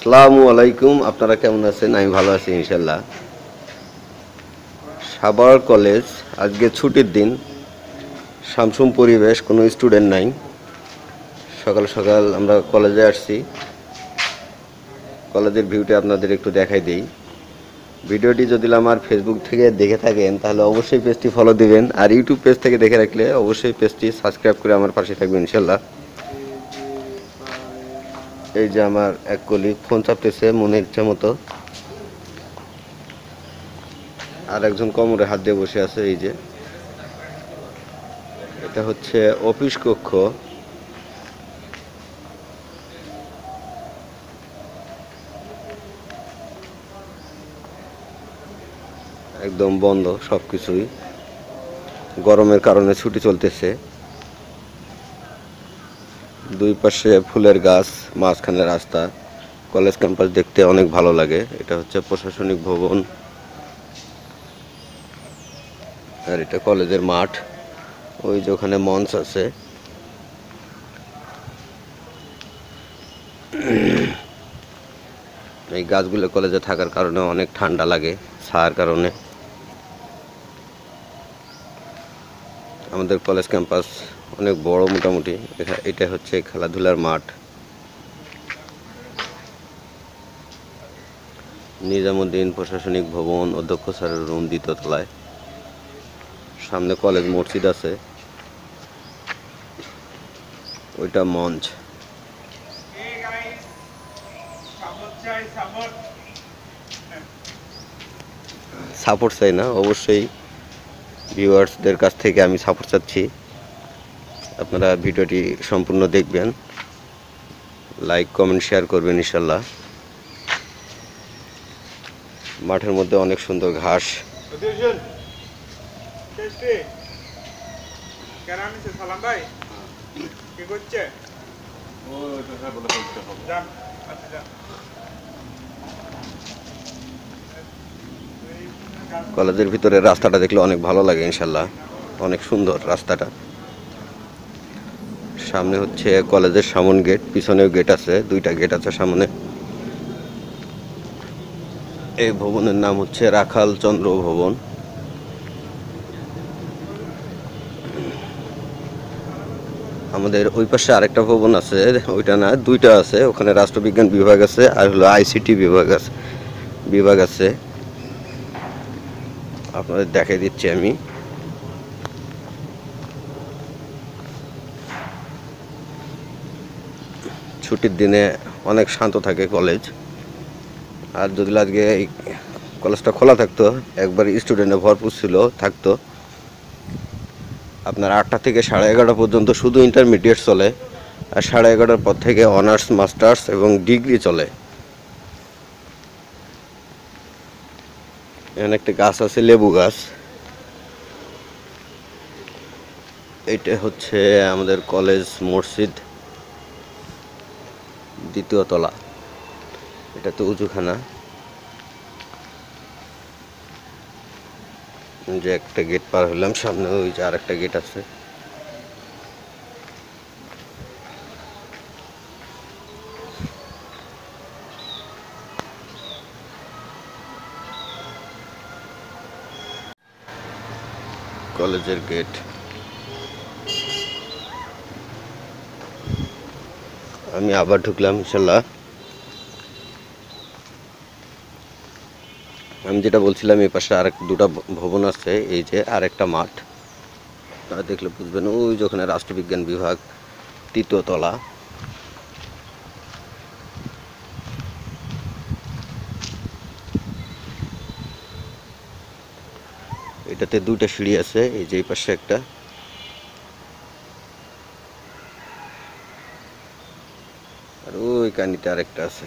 আসসালামু আলাইকুম। আপনারা কেমন আছেন? আমি ভালো আছি ইনশাল্লাহ। সাভার কলেজ আজকে ছুটির দিন, সামসুম পরিবেশ, কোনো স্টুডেন্ট নাই। সকাল সকাল আমরা কলেজে আসছি। কলেজের ভিউটা আপনাদের একটু দেখাই দিই। ভিডিওটি যদি আমার ফেসবুক থেকে দেখে থাকেন তাহলে অবশ্যই পেজটি ফলো দিবেন, আর ইউটিউব পেজ থেকে দেখে রাখলে অবশ্যই পেজটি সাবস্ক্রাইব করে আমার পাশে থাকবেন ইনশাল্লাহ। এই যে আমার এক কলিগ ফোন চাপতেছে মনের ইচ্ছা মতো, আর একজন কোমরে হাত দিয়ে বসে আছে। এই যে এটা হচ্ছে অফিস কক্ষ। একদম বন্ধ সবকিছুই, গরমের কারণে ছুটি চলতেছে। দুই পাশে ফুলের গাছ, মাঝখানে রাস্তা। কলেজ ক্যাম্পাস দেখতে অনেক ভালো লাগে। এটা হচ্ছে প্রশাসনিক ভবন, আর এটা কলেজের মাঠ। ওই যে ওখানে মঞ্চ আছে। এই গাছগুলো কলেজে থাকার কারণে অনেক ঠান্ডা লাগে, ছায়ার কারণে। আমাদের কলেজ ক্যাম্পাস অনেক বড় মোটামুটি। এটা হচ্ছে খেলাধুলার মাঠ। নিজামুদ্দিন প্রশাসনিক ভবন, অধ্যক্ষ স্যারের রুম, দ্বিতীয় তলায়। সামনে কলেজ মসজিদ আছে, ওইটা মঞ্চ। সাপোর্ট চাই না, অবশ্যই ভিউয়ার্সদের কাছ থেকে আমি সাপোর্ট চাচ্ছি। আপনারা ভিডিওটি সম্পূর্ণ দেখবেন, লাইক কমেন্ট শেয়ার করবেন ইনশাল্লাহ। মাঠের মধ্যে অনেক সুন্দর ঘাস। কলেজের ভিতরে রাস্তাটা দেখলে অনেক ভালো লাগে ইনশাল্লাহ, অনেক সুন্দর রাস্তাটা। সামনে হচ্ছে কলেজের সামন গেট, পিছনেও গেট আছে, দুইটা গেট আছে সামনে। এই ভবনের নাম হচ্ছে রাখাল চন্দ্র ভবন। আমাদের ওই পাশে আরেকটা ভবন আছে, ওইটা না দুইটা আছে। ওখানে রাষ্ট্রবিজ্ঞান বিভাগ আছে, আর হলো আইসিটি বিভাগ আছে। আপনাদের দেখাই দিচ্ছি আমি। ছুটির দিনে অনেক শান্ত থাকে কলেজ। আর যদি আজকে এই কলেজটা খোলা থাকতো, একবার স্টুডেন্টে ভরপুর ছিল থাকতো। আপনার 8টা থেকে 11:30 পর্যন্ত শুধু ইন্টারমিডিয়েট চলে, আর 11:30 পর থেকে অনার্স, মাস্টার্স এবং ডিগ্রি চলে। এখানে একটা গাছ আছে, লেবু গাছ। এটা হচ্ছে আমাদের কলেজ মসজিদ, দ্বিতীয় তলা। এটা তো উঁচুখানা। যে একটা গেট পার হলাম, সামনে ওই যে আর একটা গেট আছে। কলেজের গেট। আমি আবার ঢুকলাম ইনশাল্লাহ। আমি যেটা বলছিলাম, এই পাশে আরেক দুটা ভবন আছে। এই যে আরেকটা মাঠ, আপনারা দেখলে বুঝবেন। ওই যে ওখানে রাষ্ট্রবিজ্ঞান বিভাগ, তৃতীয় তলা। এটাতে দুইটা সিঁড়ি আছে, এই যে এই পাশে একটা, আর ওই কানিতে আরেকটা আছে।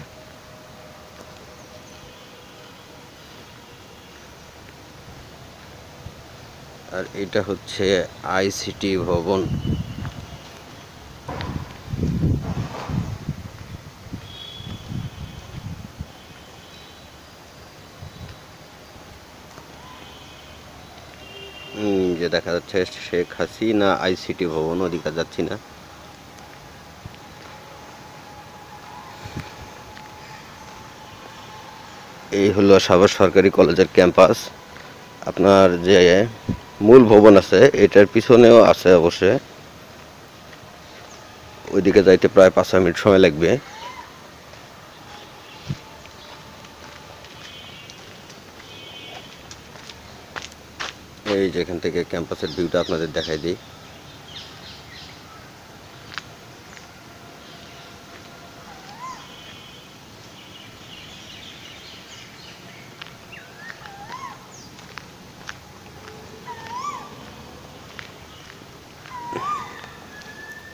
আর এটা হচ্ছে আইসিটি ভবন। যে দেখা যাচ্ছে শেখ হাসিনা আইসিটি ভবন, ওদিকে যাচ্ছি না। এই হলো সাভার সরকারি কলেজের ক্যাম্পাস। আপনার যে মূল ভবন আছে এটার পিছনেও আছে অবশ্যই, ওইদিকে যাইতে প্রায় 5 মিনিট সময় লাগবে। এই যেখান থেকে ক্যাম্পাসের ভিউটা আপনাদের দেখাই দিই।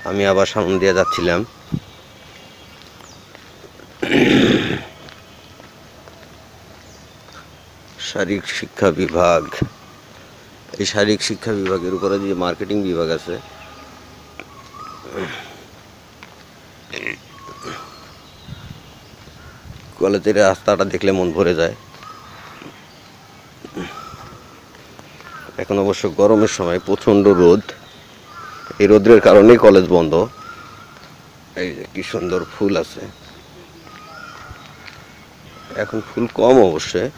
আমি আবার সামনে দিয়ে যাচ্ছিলাম। শারীরিক শিক্ষা বিভাগ, এই শারীরিক শিক্ষা বিভাগের উপরে যে মার্কেটিং বিভাগ আছে, কলেজের রাস্তাটা দেখলে মন ভরে যায়। এখন অবশ্য গরমের সময় প্রচণ্ড রোদ, এই রোদের কারণেই কলেজ বন্ধ। এই যে কি সুন্দর ফুল আছে, এখন ফুল কম অবশ্যই।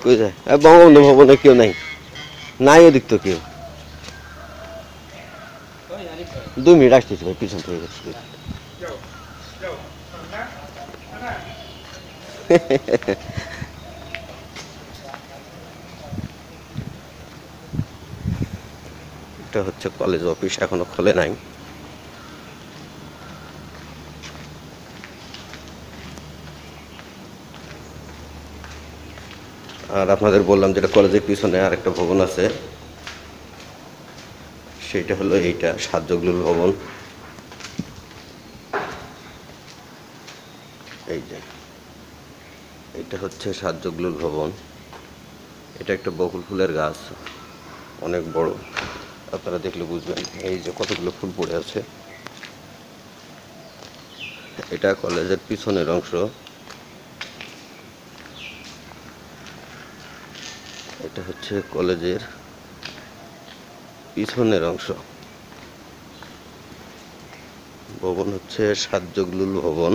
কই যায় বঙ্গবন্ধু ভবনে কেউ নাই, নাই ওদিক তো কেউ। 2 মিনিট আসতেছি ভাই, পিছন থেকে গেছি। এটা হচ্ছে কলেজ অফিস, এখনো খোলে নাই। আর আপনাদের বললাম যেটা কলেজের পিছনে আর একটা ভবন আছে, সেটা হলো এইটা সাজ্জগলুল ভবন। এই যে এটা হচ্ছে সাজ্জগলুল ভবন। এটা একটা বকুল ফুলের গাছ, অনেক বড়, আপনারা দেখলে বুঝবেন। এই যে কতগুলো ফুল পড়ে আছে, এটা কলেজের পিছনের অংশ। এটা হচ্ছে কলেজের পিছনের অংশ। ভবন হচ্ছে সাজ্জগলুল ভবন।